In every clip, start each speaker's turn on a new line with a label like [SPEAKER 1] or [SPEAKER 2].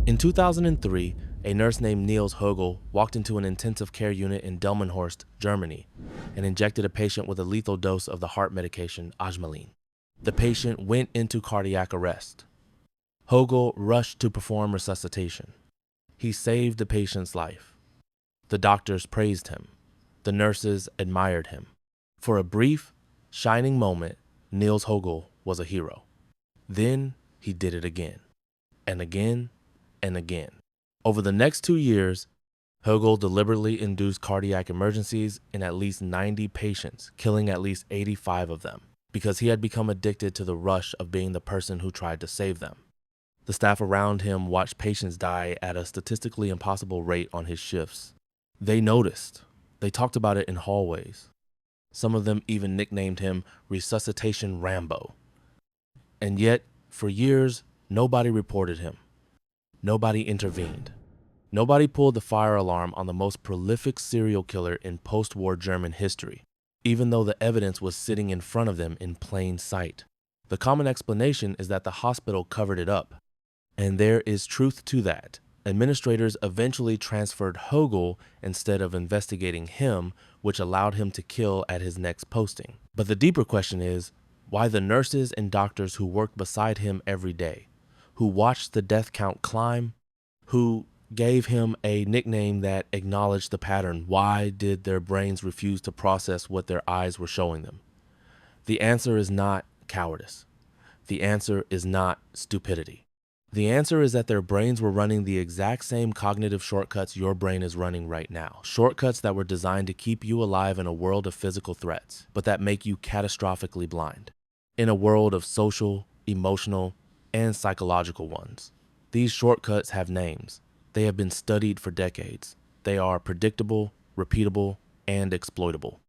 [SPEAKER 1] In 2003, a nurse named Niels Hogel walked into an intensive care unit in Delmenhorst, Germany, and injected a patient with a lethal dose of the heart medication Ajmaline. The patient went into cardiac arrest. Hogel rushed to perform resuscitation. He saved the patient's life. The doctors praised him. The nurses admired him. For a brief, shining moment, Niels Hogel was a hero. Then he did it again, and again, and again. Over the next 2 years, Hogel deliberately induced cardiac emergencies in at least 90 patients, killing at least 85 of them, because he had become addicted to the rush of being the person who tried to save them. The staff around him watched patients die at a statistically impossible rate on his shifts. They noticed. They talked about it in hallways. Some of them even nicknamed him Resuscitation Rambo. And yet, for years, nobody reported him. Nobody intervened. Nobody pulled the fire alarm on the most prolific serial killer in post-war German history, even though the evidence was sitting in front of them in plain sight. The common explanation is that the hospital covered it up. And there is truth to that. Administrators eventually transferred Hogel instead of investigating him, which allowed him to kill at his next posting. But the deeper question is, why the nurses and doctors who worked beside him every day, who watched the death count climb, who gave him a nickname that acknowledged the pattern, why did their brains refuse to process what their eyes were showing them? The answer is not cowardice. The answer is not stupidity. The answer is that their brains were running the exact same cognitive shortcuts your brain is running right now. Shortcuts that were designed to keep you alive in a world of physical threats, but that make you catastrophically blind. In a world of social, emotional, and psychological ones. These shortcuts have names. They have been studied for decades. They are predictable, repeatable, and exploitable.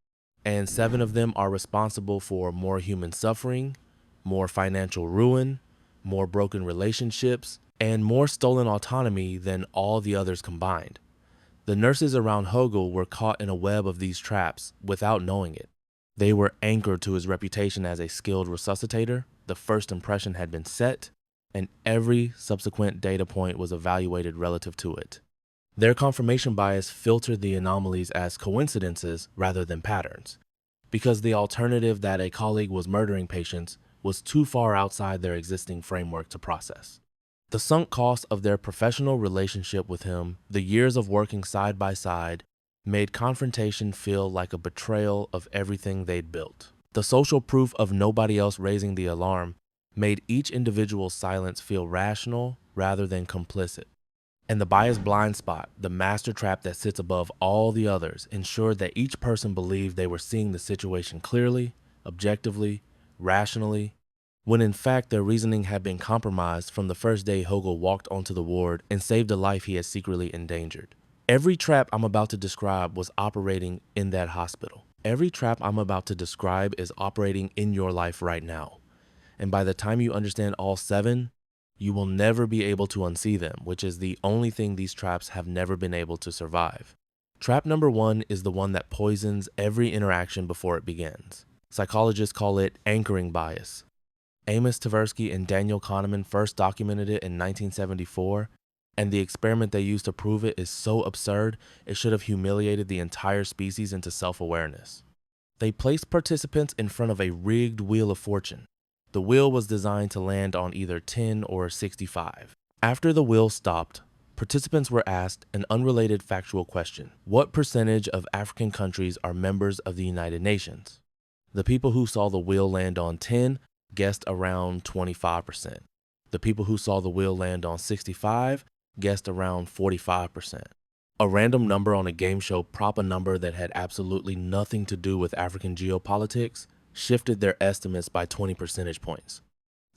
[SPEAKER 1] And 7 of them are responsible for more human suffering, more financial ruin, more broken relationships, and more stolen autonomy than all the others combined. The nurses around Hogel were caught in a web of these traps without knowing it. They were anchored to his reputation as a skilled resuscitator. The first impression had been set, and every subsequent data point was evaluated relative to it. Their confirmation bias filtered the anomalies as coincidences rather than patterns, because the alternative that a colleague was murdering patients was too far outside their existing framework to process. The sunk cost of their professional relationship with him, the years of working side by side, made confrontation feel like a betrayal of everything they'd built. The social proof of nobody else raising the alarm made each individual's silence feel rational rather than complicit. And the bias blind spot, the master trap that sits above all the others, ensured that each person believed they were seeing the situation clearly, objectively, rationally, when in fact their reasoning had been compromised from the first day Hogel walked onto the ward and saved a life he had secretly endangered. Every trap I'm about to describe was operating in that hospital. Every trap I'm about to describe is operating in your life right now. And by the time you understand all 7, you will never be able to unsee them, which is the only thing these traps have never been able to survive. Trap number 1 is the one that poisons every interaction before it begins. Psychologists call it anchoring bias. Amos Tversky and Daniel Kahneman first documented it in 1974, and the experiment they used to prove it is so absurd, it should have humiliated the entire species into self-awareness. They placed participants in front of a rigged wheel of fortune. The wheel was designed to land on either 10 or 65. After the wheel stopped, participants were asked an unrelated factual question. What percentage of African countries are members of the United Nations? The people who saw the wheel land on 10 guessed around 25%. The people who saw the wheel land on 65 guessed around 45%. A random number on a game show prop a number that had absolutely nothing to do with African geopolitics shifted their estimates by 20 percentage points.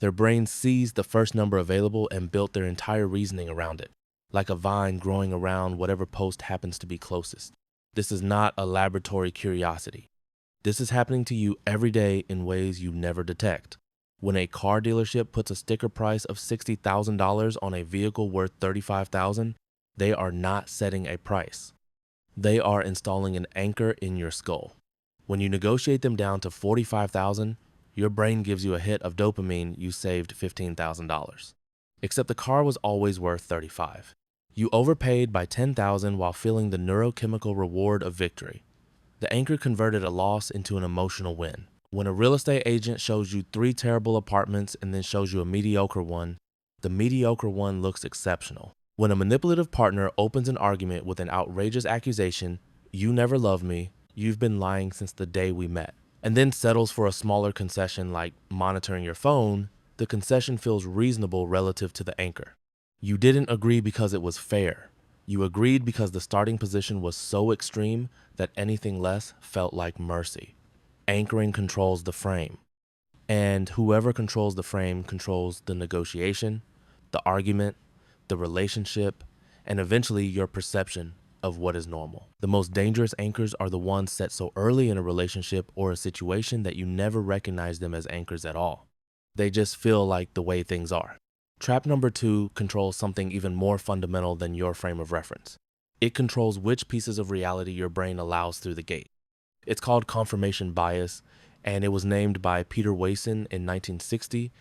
[SPEAKER 1] Their brains seized the first number available and built their entire reasoning around it, like a vine growing around whatever post happens to be closest. This is not a laboratory curiosity. This is happening to you every day in ways you never detect. When a car dealership puts a sticker price of $60,000 on a vehicle worth $35,000, they are not setting a price. They are installing an anchor in your skull. When you negotiate them down to $45,000, your brain gives you a hit of dopamine. You saved $15,000. Except the car was always worth 35. You overpaid by 10,000 while feeling the neurochemical reward of victory. The anchor converted a loss into an emotional win. When a real estate agent shows you 3 terrible apartments and then shows you a mediocre one, the mediocre one looks exceptional. When a manipulative partner opens an argument with an outrageous accusation, "You never loved me, you've been lying since the day we met," and then settles for a smaller concession like monitoring your phone, the concession feels reasonable relative to the anchor. You didn't agree because it was fair. You agreed because the starting position was so extreme that anything less felt like mercy. Anchoring controls the frame. And whoever controls the frame controls the negotiation, the argument, the relationship, and eventually your perception of what is normal. The most dangerous anchors are the ones set so early in a relationship or a situation that you never recognize them as anchors at all. They just feel like the way things are. Trap number 2 controls something even more fundamental than your frame of reference. It controls which pieces of reality your brain allows through the gate. It's called confirmation bias, and it was named by Peter Wason in 1960,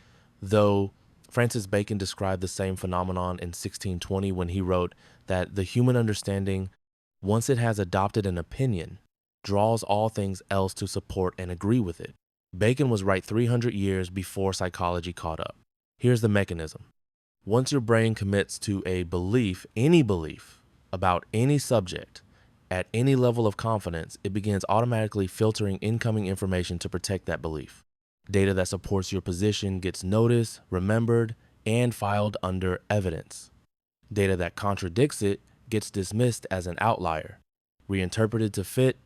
[SPEAKER 1] though Francis Bacon described the same phenomenon in 1620 when he wrote that the human understanding, once it has adopted an opinion, draws all things else to support and agree with it. Bacon was right 300 years before psychology caught up. Here's the mechanism. Once your brain commits to a belief, any belief, about any subject, at any level of confidence, it begins automatically filtering incoming information to protect that belief. Data that supports your position gets noticed, remembered, and filed under evidence. Data that contradicts it gets dismissed as an outlier, reinterpreted to fit,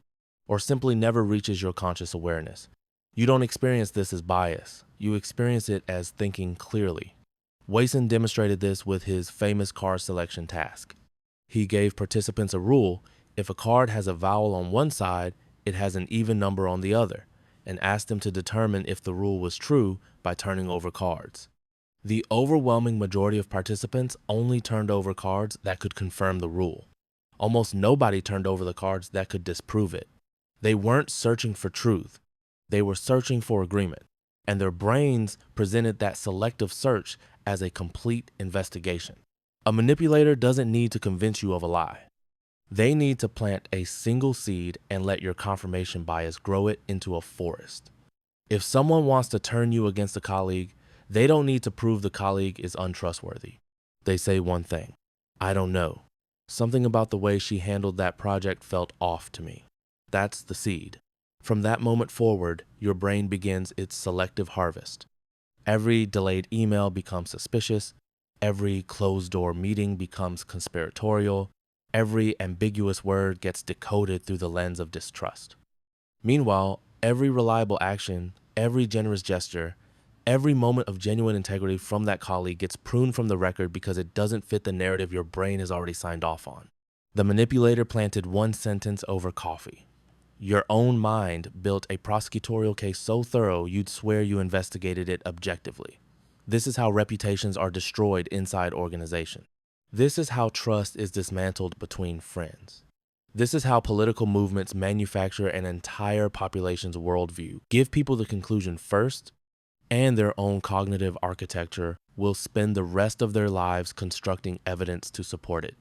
[SPEAKER 1] or simply never reaches your conscious awareness. You don't experience this as bias. You experience it as thinking clearly. Wason demonstrated this with his famous card selection task. He gave participants a rule: if a card has a vowel on one side, it has an even number on the other, and asked them to determine if the rule was true by turning over cards. The overwhelming majority of participants only turned over cards that could confirm the rule. Almost nobody turned over the cards that could disprove it. They weren't searching for truth. They were searching for agreement, and their brains presented that selective search as a complete investigation. A manipulator doesn't need to convince you of a lie. They need to plant a single seed and let your confirmation bias grow it into a forest. If someone wants to turn you against a colleague, they don't need to prove the colleague is untrustworthy. They say one thing: "I don't know. Something about the way she handled that project felt off to me." That's the seed. From that moment forward, your brain begins its selective harvest. Every delayed email becomes suspicious. Every closed-door meeting becomes conspiratorial. Every ambiguous word gets decoded through the lens of distrust. Meanwhile, every reliable action, every generous gesture, every moment of genuine integrity from that colleague gets pruned from the record because it doesn't fit the narrative your brain has already signed off on. The manipulator planted one sentence over coffee. Your own mind built a prosecutorial case so thorough you'd swear you investigated it objectively. This is how reputations are destroyed inside organizations. This is how trust is dismantled between friends. This is how political movements manufacture an entire population's worldview, give people the conclusion first, and their own cognitive architecture will spend the rest of their lives constructing evidence to support it.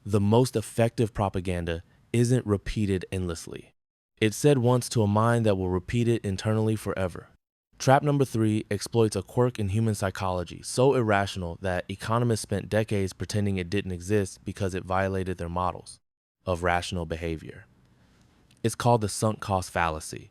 [SPEAKER 1] The most effective propaganda isn't repeated endlessly. It's said once to a mind that will repeat it internally forever. Trap number 3 exploits a quirk in human psychology so irrational that economists spent decades pretending it didn't exist because it violated their models of rational behavior. It's called the sunk cost fallacy,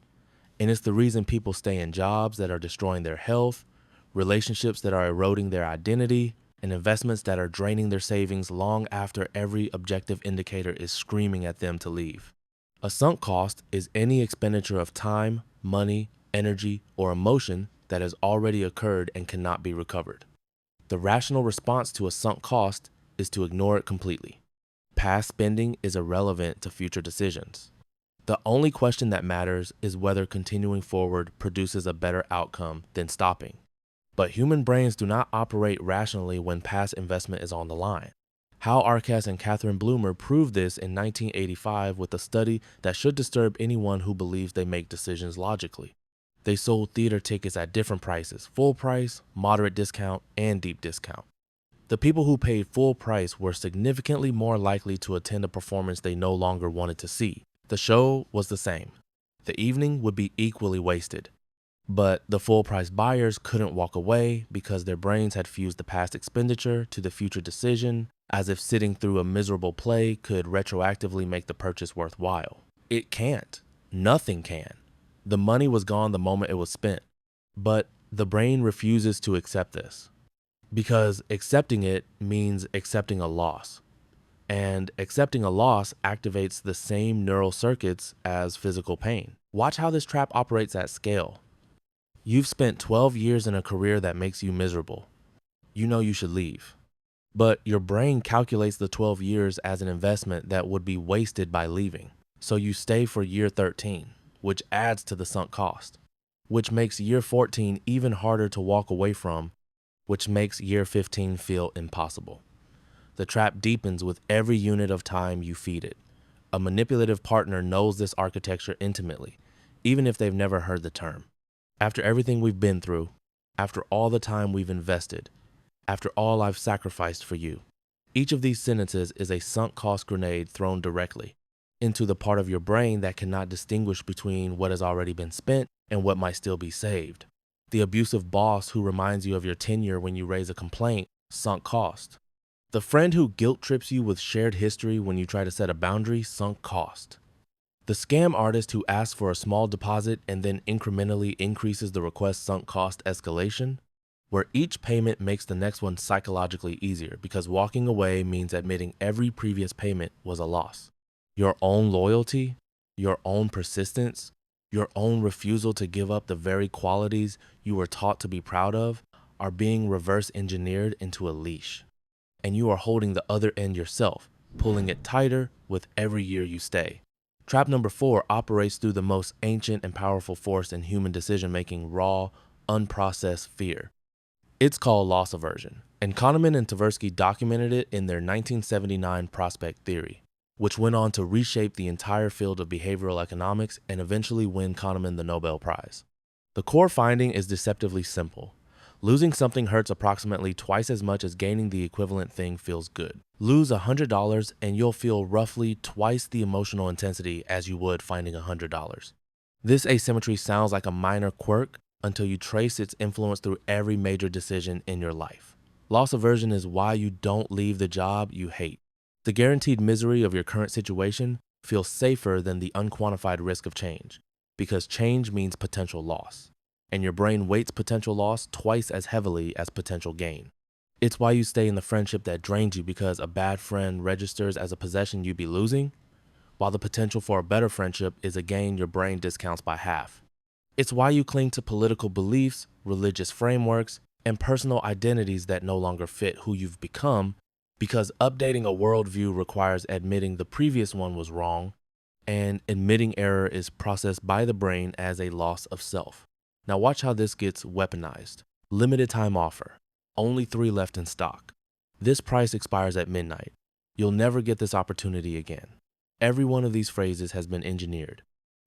[SPEAKER 1] and it's the reason people stay in jobs that are destroying their health, relationships that are eroding their identity, and investments that are draining their savings long after every objective indicator is screaming at them to leave. A sunk cost is any expenditure of time, money, energy, or emotion that has already occurred and cannot be recovered. The rational response to a sunk cost is to ignore it completely. Past spending is irrelevant to future decisions. The only question that matters is whether continuing forward produces a better outcome than stopping. But human brains do not operate rationally when past investment is on the line. Hal Arcas and Catherine Bloomer proved this in 1985 with a study that should disturb anyone who believes they make decisions logically. They sold theater tickets at different prices: full price, moderate discount, and deep discount. The people who paid full price were significantly more likely to attend a performance they no longer wanted to see. The show was the same. The evening would be equally wasted. But the full price buyers couldn't walk away because their brains had fused the past expenditure to the future decision, as if sitting through a miserable play could retroactively make the purchase worthwhile. It can't. Nothing can. The money was gone the moment it was spent. But the brain refuses to accept this, because accepting it means accepting a loss. And accepting a loss activates the same neural circuits as physical pain. Watch how this trap operates at scale. You've spent 12 years in a career that makes you miserable. You know you should leave. But your brain calculates the 12 years as an investment that would be wasted by leaving. So you stay for year 13, which adds to the sunk cost, which makes year 14 even harder to walk away from, which makes year 15 feel impossible. The trap deepens with every unit of time you feed it. A manipulative partner knows this architecture intimately, even if they've never heard the term. After everything we've been through, after all the time we've invested, after all I've sacrificed for you, each of these sentences is a sunk cost grenade thrown directly into the part of your brain that cannot distinguish between what has already been spent and what might still be saved. The abusive boss who reminds you of your tenure when you raise a complaint, sunk cost. The friend who guilt trips you with shared history when you try to set a boundary, sunk cost. The scam artist who asks for a small deposit and then incrementally increases the request sunk cost escalation, where each payment makes the next one psychologically easier because walking away means admitting every previous payment was a loss. Your own loyalty, your own persistence, your own refusal to give up the very qualities you were taught to be proud of are being reverse engineered into a leash. And you are holding the other end yourself, pulling it tighter with every year you stay. Trap number 4 operates through the most ancient and powerful force in human decision-making, raw, unprocessed fear. It's called loss aversion, and Kahneman and Tversky documented it in their 1979 prospect theory, which went on to reshape the entire field of behavioral economics and eventually win Kahneman the Nobel Prize. The core finding is deceptively simple. Losing something hurts approximately twice as much as gaining the equivalent thing feels good. Lose $100 and you'll feel roughly twice the emotional intensity as you would finding $100. This asymmetry sounds like a minor quirk until you trace its influence through every major decision in your life. Loss aversion is why you don't leave the job you hate. The guaranteed misery of your current situation feels safer than the unquantified risk of change, because change means potential loss, and your brain weights potential loss twice as heavily as potential gain. It's why you stay in the friendship that drains you, because a bad friend registers as a possession you'd be losing, while the potential for a better friendship is a gain your brain discounts by half. It's why you cling to political beliefs, religious frameworks, and personal identities that no longer fit who you've become, because updating a worldview requires admitting the previous one was wrong, and admitting error is processed by the brain as a loss of self. Now watch how this gets weaponized. Limited time offer. Only 3 left in stock. This price expires at midnight. You'll never get this opportunity again. Every one of these phrases has been engineered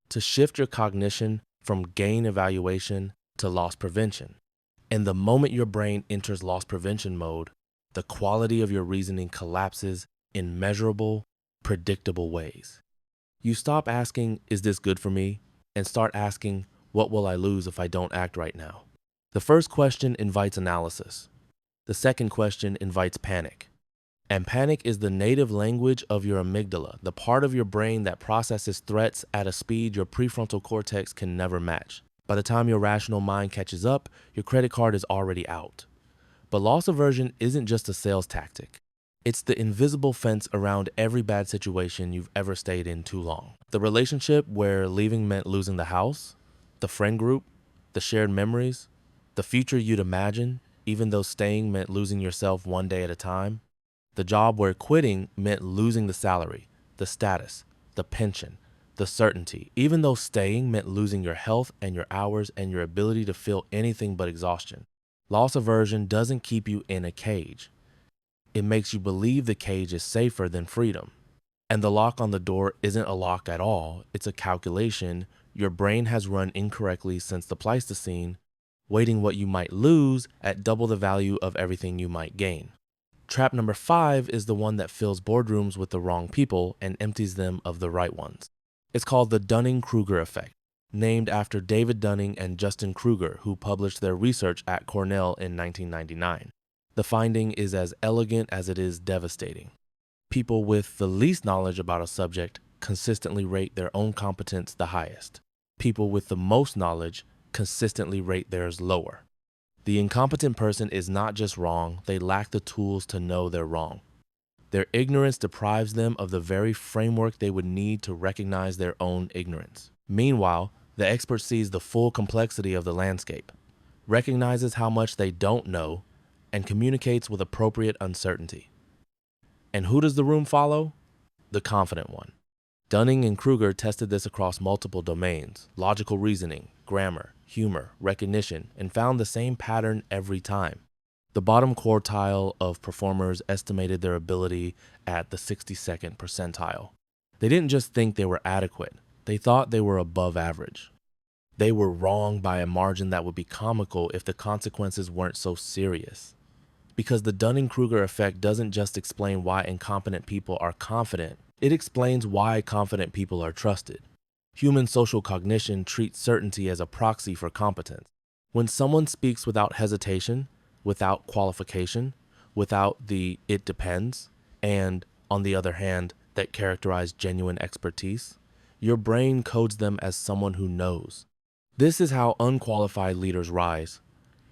[SPEAKER 1] to shift your cognition from gain evaluation to loss prevention. And the moment your brain enters loss prevention mode, the quality of your reasoning collapses in measurable, predictable ways. You stop asking, "Is this good for me?" and start asking, "What will I lose if I don't act right now?" The first question invites analysis. The second question invites panic. And panic is the native language of your amygdala, the part of your brain that processes threats at a speed your prefrontal cortex can never match. By the time your rational mind catches up, your credit card is already out. But loss aversion isn't just a sales tactic. It's the invisible fence around every bad situation you've ever stayed in too long. The relationship where leaving meant losing the house, the friend group, the shared memories, the future you'd imagine, even though staying meant losing yourself one day at a time. The job where quitting meant losing the salary, the status, the pension, the certainty, even though staying meant losing your health and your hours and your ability to feel anything but exhaustion. Loss aversion doesn't keep you in a cage. It makes you believe the cage is safer than freedom. And the lock on the door isn't a lock at all. It's a calculation your brain has run incorrectly since the Pleistocene, weighting what you might lose at double the value of everything you might gain. Trap number 5 is the one that fills boardrooms with the wrong people and empties them of the right ones. It's called the Dunning-Kruger effect, named after David Dunning and Justin Kruger, who published their research at Cornell in 1999. The finding is as elegant as it is devastating. People with the least knowledge about a subject consistently rate their own competence the highest. People with the most knowledge consistently rate theirs lower. The incompetent person is not just wrong, they lack the tools to know they're wrong. Their ignorance deprives them of the very framework they would need to recognize their own ignorance. Meanwhile, the expert sees the full complexity of the landscape, recognizes how much they don't know, and communicates with appropriate uncertainty. And who does the room follow? The confident one. Dunning and Kruger tested this across multiple domains: logical reasoning, grammar, humor, recognition, and found the same pattern every time. The bottom quartile of performers estimated their ability at the 62nd percentile. They didn't just think they were adequate, they thought they were above average. They were wrong by a margin that would be comical if the consequences weren't so serious. Because the Dunning-Kruger effect doesn't just explain why incompetent people are confident, it explains why confident people are trusted. Human social cognition treats certainty as a proxy for competence. When someone speaks without hesitation, without qualification, without the "it depends," and, on the other hand, that characterize genuine expertise, your brain codes them as someone who knows. This is how unqualified leaders rise.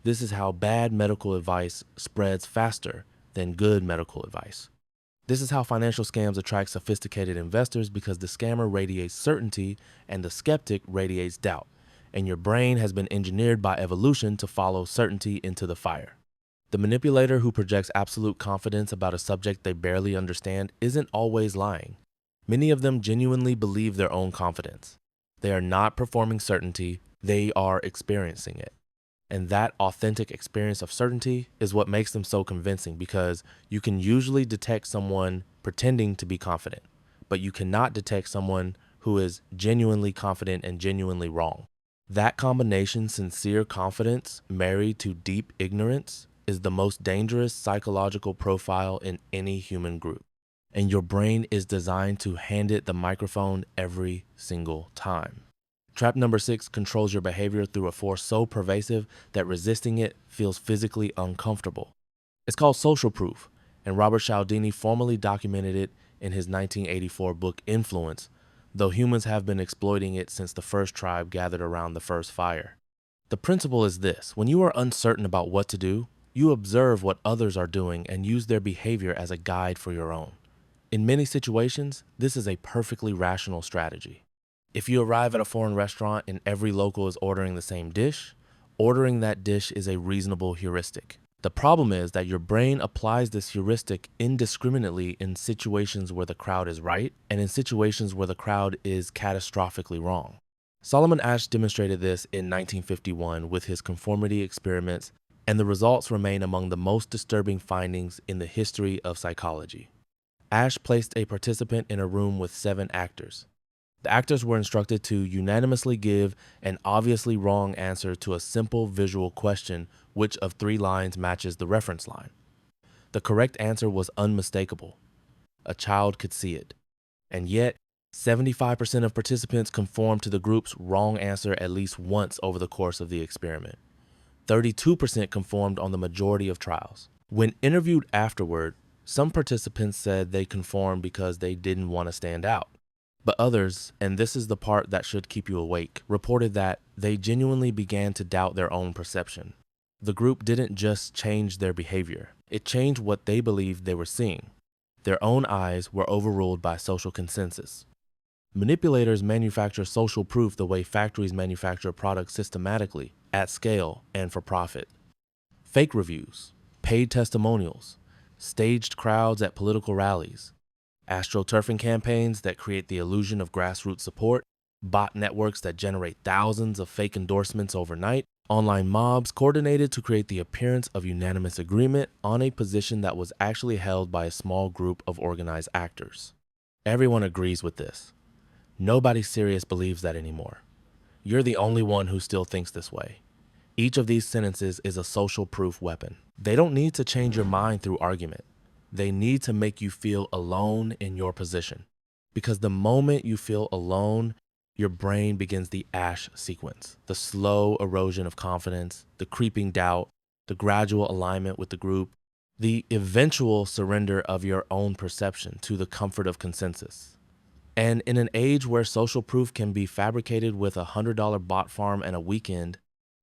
[SPEAKER 1] This is how bad medical advice spreads faster than good medical advice. This is how financial scams attract sophisticated investors, because the scammer radiates certainty and the skeptic radiates doubt, and your brain has been engineered by evolution to follow certainty into the fire. The manipulator who projects absolute confidence about a subject they barely understand isn't always lying. Many of them genuinely believe their own confidence. They are not performing certainty, they are experiencing it. And that authentic experience of certainty is what makes them so convincing, because you can usually detect someone pretending to be confident, but you cannot detect someone who is genuinely confident and genuinely wrong. That combination, sincere confidence married to deep ignorance, is the most dangerous psychological profile in any human group. And your brain is designed to hand it the microphone every single time. Trap number 6 controls your behavior through a force so pervasive that resisting it feels physically uncomfortable. It's called social proof, and Robert Cialdini formally documented it in his 1984 book Influence, though humans have been exploiting it since the first tribe gathered around the first fire. The principle is this: when you are uncertain about what to do, you observe what others are doing and use their behavior as a guide for your own. In many situations, this is a perfectly rational strategy. If you arrive at a foreign restaurant and every local is ordering the same dish, ordering that dish is a reasonable heuristic. The problem is that your brain applies this heuristic indiscriminately in situations where the crowd is right and in situations where the crowd is catastrophically wrong. Solomon Asch demonstrated this in 1951 with his conformity experiments, and the results remain among the most disturbing findings in the history of psychology. Asch placed a participant in a room with 7 actors. The actors were instructed to unanimously give an obviously wrong answer to a simple visual question: which of 3 lines matches the reference line? The correct answer was unmistakable. A child could see it. And yet, 75% of participants conformed to the group's wrong answer at least once over the course of the experiment. 32% conformed on the majority of trials. When interviewed afterward, some participants said they conformed because they didn't want to stand out. But others, and this is the part that should keep you awake, reported that they genuinely began to doubt their own perception. The group didn't just change their behavior, it changed what they believed they were seeing. Their own eyes were overruled by social consensus. Manipulators manufacture social proof the way factories manufacture products systematically, at scale, and for profit. Fake reviews, paid testimonials, staged crowds at political rallies, astroturfing campaigns that create the illusion of grassroots support, bot networks that generate thousands of fake endorsements overnight, online mobs coordinated to create the appearance of unanimous agreement on a position that was actually held by a small group of organized actors. Everyone agrees with this. Nobody serious believes that anymore. You're the only one who still thinks this way. Each of these sentences is a social proof weapon. They don't need to change your mind through argument. They need to make you feel alone in your position. Because the moment you feel alone, your brain begins the ash sequence, the slow erosion of confidence, the creeping doubt, the gradual alignment with the group, the eventual surrender of your own perception to the comfort of consensus. And in an age where social proof can be fabricated with a $100 bot farm and a weekend,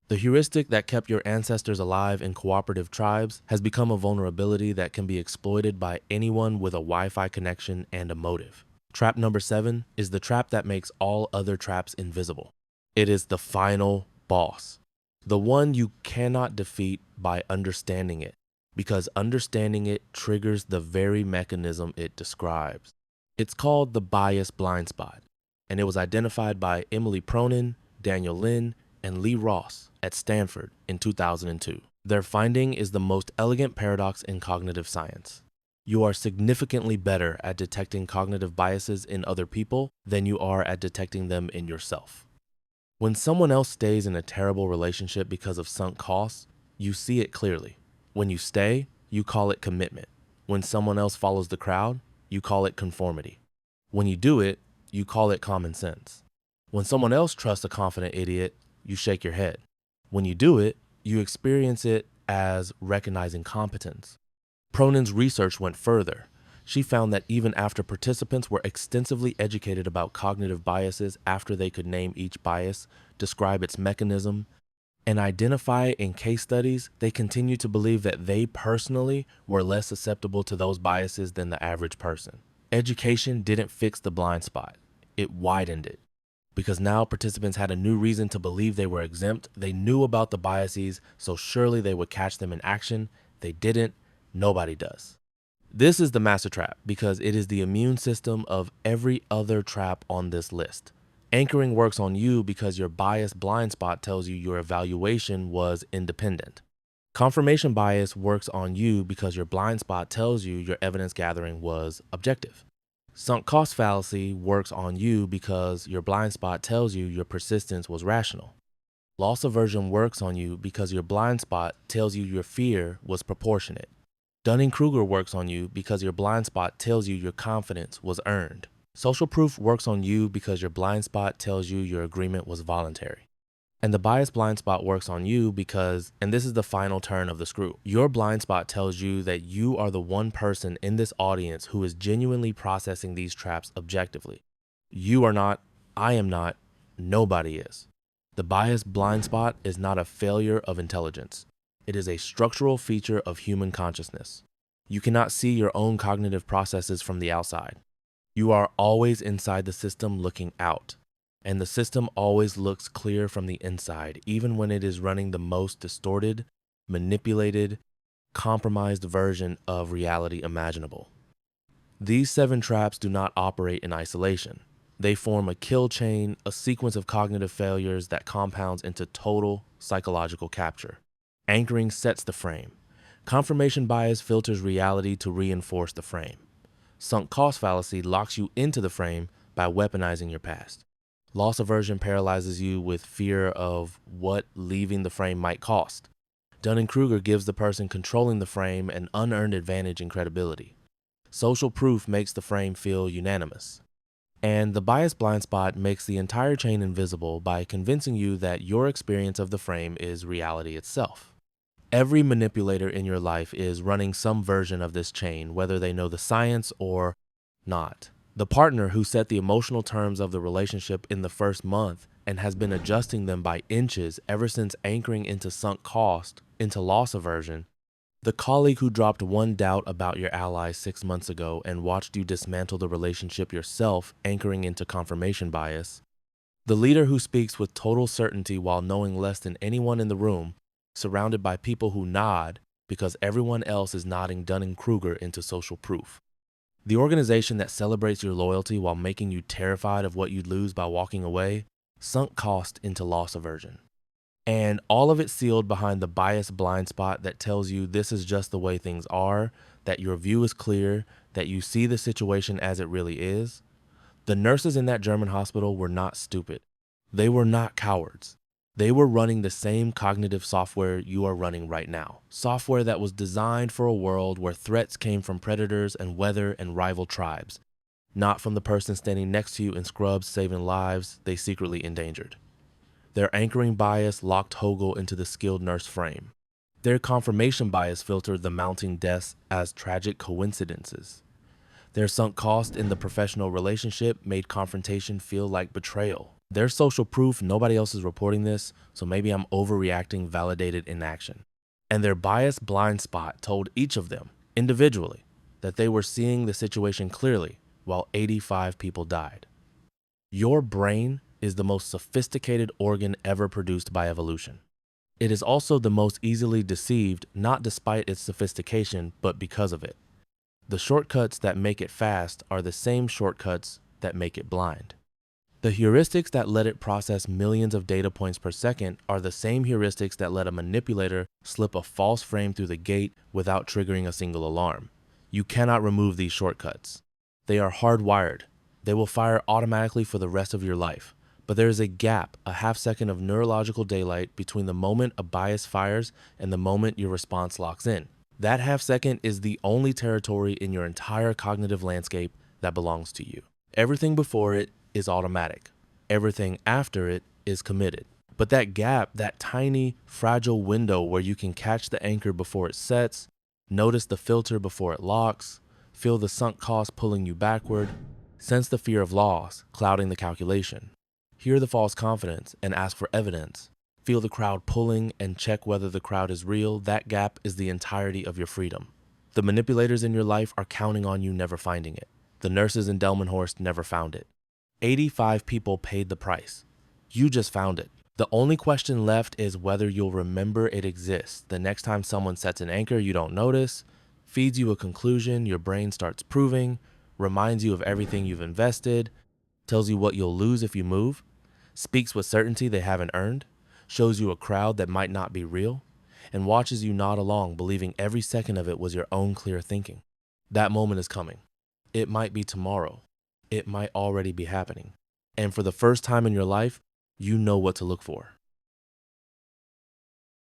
[SPEAKER 1] the heuristic that kept your ancestors alive in cooperative tribes has become a vulnerability that can be exploited by anyone with a Wi-Fi connection and a motive. Trap number 7 is the trap that makes all other traps invisible. It is the final boss, the one you cannot defeat by understanding it, because understanding it triggers the very mechanism it describes. It's called the bias blind spot, and it was identified by Emily Pronin, Daniel Lin, and Lee Ross at Stanford in 2002. Their finding is the most elegant paradox in cognitive science. You are significantly better at detecting cognitive biases in other people than you are at detecting them in yourself. When someone else stays in a terrible relationship because of sunk costs, you see it clearly. When you stay, you call it commitment. When someone else follows the crowd, you call it conformity. When you do it, you call it common sense. When someone else trusts a confident idiot, you shake your head. When you do it, you experience it as recognizing competence. Pronin's research went further. She found that even after participants were extensively educated about cognitive biases after they could name each bias, describe its mechanism, and identify in case studies, they continued to believe that they personally were less susceptible to those biases than the average person. Education didn't fix the blind spot. It widened it. Because now participants had a new reason to believe they were exempt. They knew about the biases, so surely they would catch them in action. They didn't. Nobody does. This is the master trap because it is the immune system of every other trap on this list. Anchoring works on you because your bias blind spot tells you your evaluation was independent. Confirmation bias works on you because your blind spot tells you your evidence gathering was objective. Sunk cost fallacy works on you because your blind spot tells you your persistence was rational. Loss aversion works on you because your blind spot tells you your fear was proportionate. Dunning-Kruger works on you because your blind spot tells you your confidence was earned. Social proof works on you because your blind spot tells you your agreement was voluntary. And the bias blind spot works on you because, and this is the final turn of the screw, your blind spot tells you that you are the one person in this audience who is genuinely processing these traps objectively. You are not, I am not, nobody is. The bias blind spot is not a failure of intelligence. It is a structural feature of human consciousness. You cannot see your own cognitive processes from the outside. You are always inside the system looking out. And the system always looks clear from the inside, even when it is running the most distorted, manipulated, compromised version of reality imaginable. These 7 traps do not operate in isolation. They form a kill chain, a sequence of cognitive failures that compounds into total psychological capture. Anchoring sets the frame. Confirmation bias filters reality to reinforce the frame. Sunk cost fallacy locks you into the frame by weaponizing your past. Loss aversion paralyzes you with fear of what leaving the frame might cost. Dunning-Kruger gives the person controlling the frame an unearned advantage in credibility. Social proof makes the frame feel unanimous. And the bias blind spot makes the entire chain invisible by convincing you that your experience of the frame is reality itself. Every manipulator in your life is running some version of this chain, whether they know the science or not. The partner who set the emotional terms of the relationship in the first month and has been adjusting them by inches ever since anchoring into sunk cost, into loss aversion. The colleague who dropped one doubt about your ally 6 months ago and watched you dismantle the relationship yourself, anchoring into confirmation bias. The leader who speaks with total certainty while knowing less than anyone in the room, surrounded by people who nod because everyone else is nodding Dunning-Kruger into social proof. The organization that celebrates your loyalty while making you terrified of what you'd lose by walking away, sunk cost into loss aversion. And all of it sealed behind the bias blind spot that tells you this is just the way things are, that your view is clear, that you see the situation as it really is. The nurses in that German hospital were not stupid. They were not cowards. They were running the same cognitive software you are running right now. Software that was designed for a world where threats came from predators and weather and rival tribes, not from the person standing next to you in scrubs saving lives they secretly endangered. Their anchoring bias locked Hogel into the skilled nurse frame. Their confirmation bias filtered the mounting deaths as tragic coincidences. Their sunk cost in the professional relationship made confrontation feel like betrayal. Their social proof, nobody else is reporting this, so maybe I'm overreacting, validated inaction. And their bias blind spot told each of them, individually, that they were seeing the situation clearly while 85 people died. Your brain is the most sophisticated organ ever produced by evolution. It is also the most easily deceived, not despite its sophistication, but because of it. The shortcuts that make it fast are the same shortcuts that make it blind. The heuristics that let it process millions of data points per second are the same heuristics that let a manipulator slip a false frame through the gate without triggering a single alarm. You cannot remove these shortcuts. They are hardwired. They will fire automatically for the rest of your life. But there is a gap, a half second of neurological daylight between the moment a bias fires and the moment your response locks in. That half second is the only territory in your entire cognitive landscape that belongs to you. Everything before it is automatic. Everything after it is committed. But that gap, that tiny, fragile window where you can catch the anchor before it sets, notice the filter before it locks, feel the sunk cost pulling you backward, sense the fear of loss clouding the calculation, hear the false confidence and ask for evidence, feel the crowd pulling and check whether the crowd is real, that gap is the entirety of your freedom. The manipulators in your life are counting on you never finding it. The nurses in Delmenhorst never found it. 85 people paid the price. You just found it. The only question left is whether you'll remember it exists. The next time someone sets an anchor you don't notice, feeds you a conclusion your brain starts proving, reminds you of everything you've invested, tells you what you'll lose if you move, speaks with certainty they haven't earned, shows you a crowd that might not be real, and watches you nod along believing every second of it was your own clear thinking. That moment is coming. It might be tomorrow. It might already be happening. And for the first time in your life, you know what to look for.